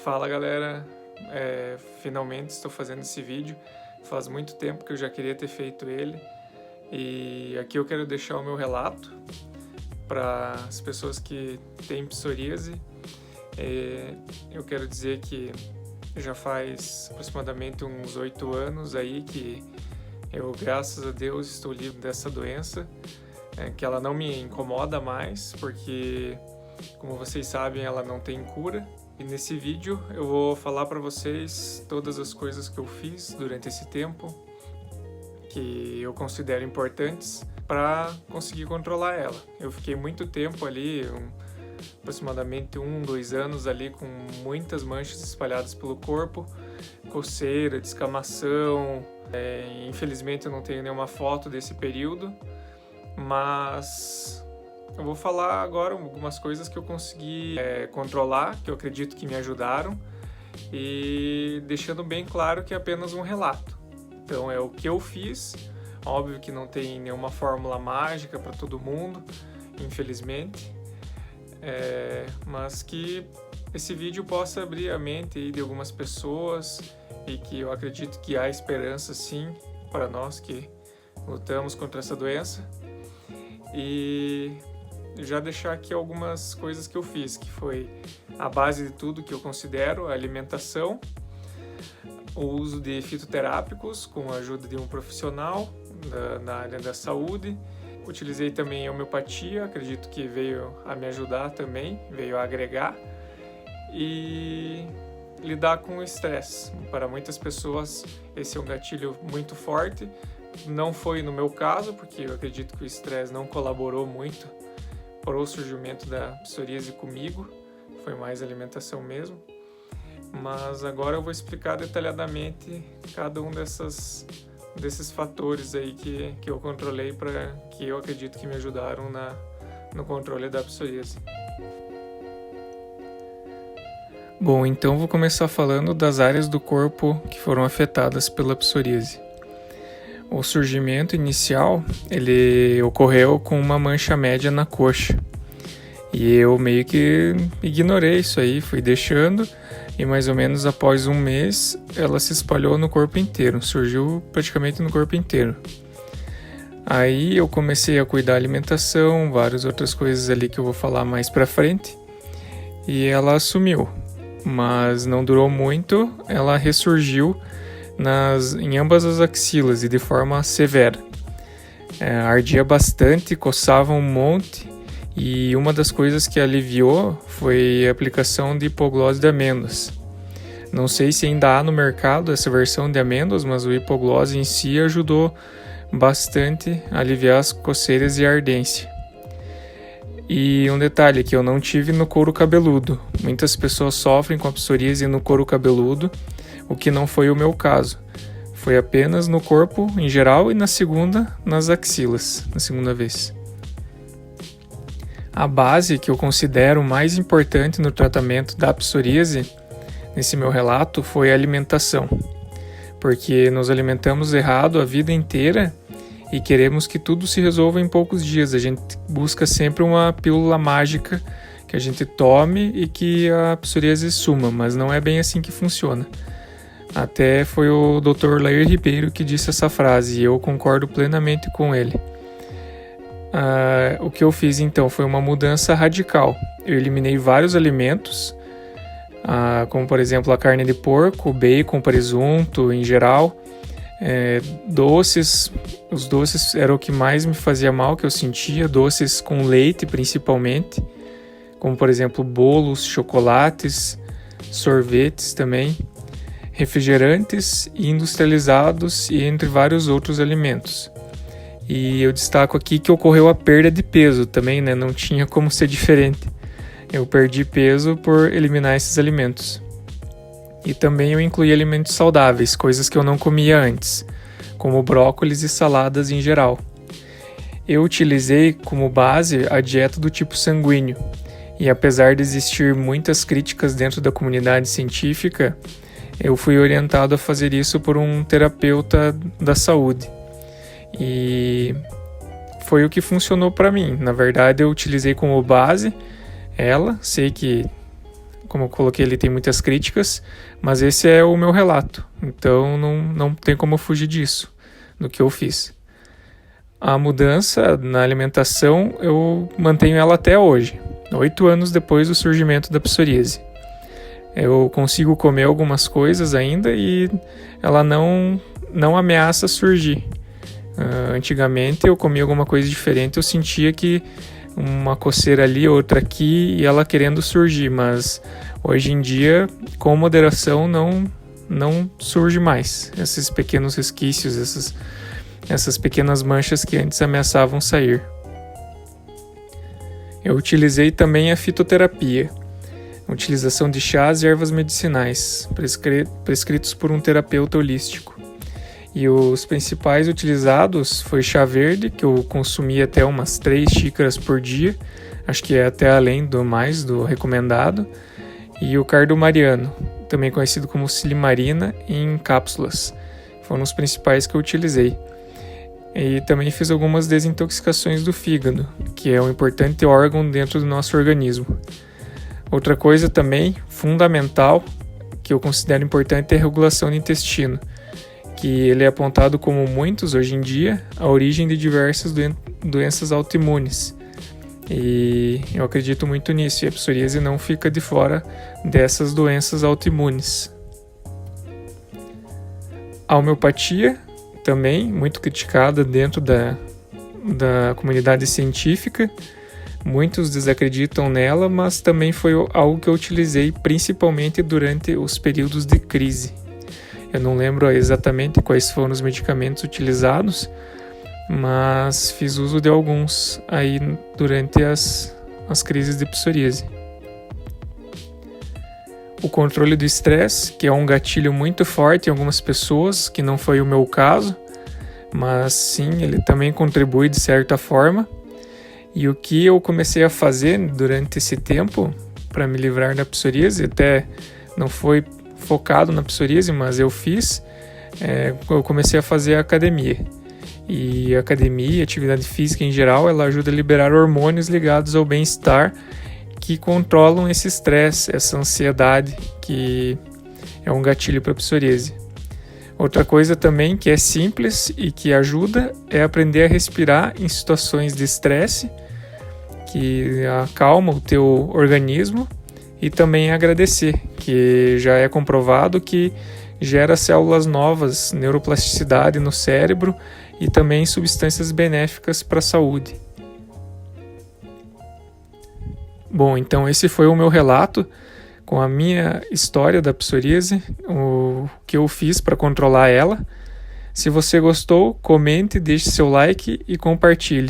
Fala galera, finalmente estou fazendo esse vídeo, faz muito tempo que eu já queria ter feito ele e aqui eu quero deixar o meu relato para as pessoas que têm psoríase. Eu quero dizer que já faz aproximadamente uns 8 anos aí que eu, graças a Deus, estou livre dessa doença, que ela não me incomoda mais, porque, como vocês sabem, ela não tem cura. E nesse vídeo eu vou falar para vocês todas as coisas que eu fiz durante esse tempo, que eu considero importantes para conseguir controlar ela. Eu fiquei muito tempo ali, aproximadamente 2 anos ali, com muitas manchas espalhadas pelo corpo, coceira, descamação. Infelizmente eu não tenho nenhuma foto desse período, mas eu vou falar agora algumas coisas que eu consegui controlar, que eu acredito que me ajudaram, e deixando bem claro que é apenas um relato. Então é o que eu fiz, óbvio que não tem nenhuma fórmula mágica para todo mundo, infelizmente, mas que esse vídeo possa abrir a mente aí de algumas pessoas e que eu acredito que há esperança sim para nós que lutamos contra essa doença. E já deixar aqui algumas coisas que eu fiz, que foi a base de tudo que eu considero: a alimentação, o uso de fitoterápicos com a ajuda de um profissional na área da saúde. Utilizei também a homeopatia, acredito que veio a me ajudar também, veio a agregar. E lidar com o estresse. Para muitas pessoas esse é um gatilho muito forte. Não foi no meu caso, porque eu acredito que o estresse não colaborou muito para o surgimento da psoríase comigo, foi mais alimentação mesmo. Mas agora eu vou explicar detalhadamente cada um desses fatores aí que eu controlei, que eu acredito que me ajudaram no controle da psoríase. Bom, então vou começar falando das áreas do corpo que foram afetadas pela psoríase. O surgimento inicial, ele ocorreu com uma mancha média na coxa. E eu meio que ignorei isso aí, fui deixando, e mais ou menos após um mês ela se espalhou no corpo inteiro, surgiu praticamente no corpo inteiro. Aí eu comecei a cuidar da alimentação, várias outras coisas ali que eu vou falar mais pra frente, e ela sumiu. Mas não durou muito, ela ressurgiu em ambas as axilas e de forma severa. Ardia bastante, coçava um monte, e uma das coisas que aliviou foi a aplicação de hipoglose de amêndoas. Não sei se ainda há no mercado essa versão de amêndoas, mas o hipoglose em si ajudou bastante a aliviar as coceiras e a ardência. E um detalhe que eu não tive no couro cabeludo. Muitas pessoas sofrem com a psoríase no couro cabeludo, o que não foi o meu caso. Foi apenas no corpo em geral e nas axilas, na segunda vez. A base que eu considero mais importante no tratamento da psoríase, nesse meu relato, foi a alimentação. Porque nos alimentamos errado a vida inteira e queremos que tudo se resolva em poucos dias. A gente busca sempre uma pílula mágica que a gente tome e que a psoríase suma, mas não é bem assim que funciona. Até foi o Dr. Lair Ribeiro que disse essa frase e eu concordo plenamente com ele. O que eu fiz então foi uma mudança radical. Eu eliminei vários alimentos, como por exemplo a carne de porco, bacon, presunto em geral. Doces, os doces era o que mais me fazia mal, que eu sentia, doces com leite principalmente, como por exemplo bolos, chocolates, sorvetes também, refrigerantes industrializados e entre vários outros alimentos. E eu destaco aqui que ocorreu a perda de peso também, né? Não tinha como ser diferente. Eu perdi peso por eliminar esses alimentos. E também eu incluí alimentos saudáveis, coisas que eu não comia antes, como brócolis e saladas em geral. Eu utilizei como base a dieta do tipo sanguíneo, e apesar de existir muitas críticas dentro da comunidade científica, eu fui orientado a fazer isso por um terapeuta da saúde. E foi o que funcionou para mim. Na verdade, eu utilizei como base ela, sei que como eu coloquei, ele tem muitas críticas, mas esse é o meu relato, então não tem como fugir disso, do que eu fiz. A mudança na alimentação, eu mantenho ela até hoje, 8 anos depois do surgimento da psoríase. Eu consigo comer algumas coisas ainda e ela não ameaça surgir. Antigamente eu comia alguma coisa diferente, eu sentia que uma coceira ali, outra aqui, e ela querendo surgir, mas hoje em dia, com moderação, não surge mais esses pequenos resquícios, essas pequenas manchas que antes ameaçavam sair. Eu utilizei também a fitoterapia, a utilização de chás e ervas medicinais, prescritos por um terapeuta holístico. E os principais utilizados foi chá verde, que eu consumi até umas 3 xícaras por dia, acho que é até além do recomendado, e o cardamariano, também conhecido como silimarina, em cápsulas. Foram os principais que eu utilizei. E também fiz algumas desintoxicações do fígado, que é um importante órgão dentro do nosso organismo. Outra coisa também fundamental, que eu considero importante, é a regulação do intestino, que ele é apontado como muitos hoje em dia a origem de diversas doenças autoimunes. E eu acredito muito nisso, e a psoríase não fica de fora dessas doenças autoimunes. A homeopatia, também muito criticada dentro da comunidade científica, muitos desacreditam nela, mas também foi algo que eu utilizei principalmente durante os períodos de crise. Eu não lembro exatamente quais foram os medicamentos utilizados, mas fiz uso de alguns aí durante as crises de psoríase. O controle do estresse, que é um gatilho muito forte em algumas pessoas, que não foi o meu caso, mas sim, ele também contribui de certa forma. E o que eu comecei a fazer durante esse tempo para me livrar da psoríase, até não foi focado na psoríase, mas eu fiz, eu comecei a fazer academia. E a academia, atividade física em geral, ela ajuda a liberar hormônios ligados ao bem-estar que controlam esse estresse, essa ansiedade, que é um gatilho para a psoríase. Outra coisa também que é simples e que ajuda é aprender a respirar em situações de estresse, que acalma o teu organismo, e também agradecer, que já é comprovado que gera células novas, neuroplasticidade no cérebro e também substâncias benéficas para a saúde. Bom, então esse foi o meu relato com a minha história da psoríase, o que eu fiz para controlar ela. Se você gostou, comente, deixe seu like e compartilhe.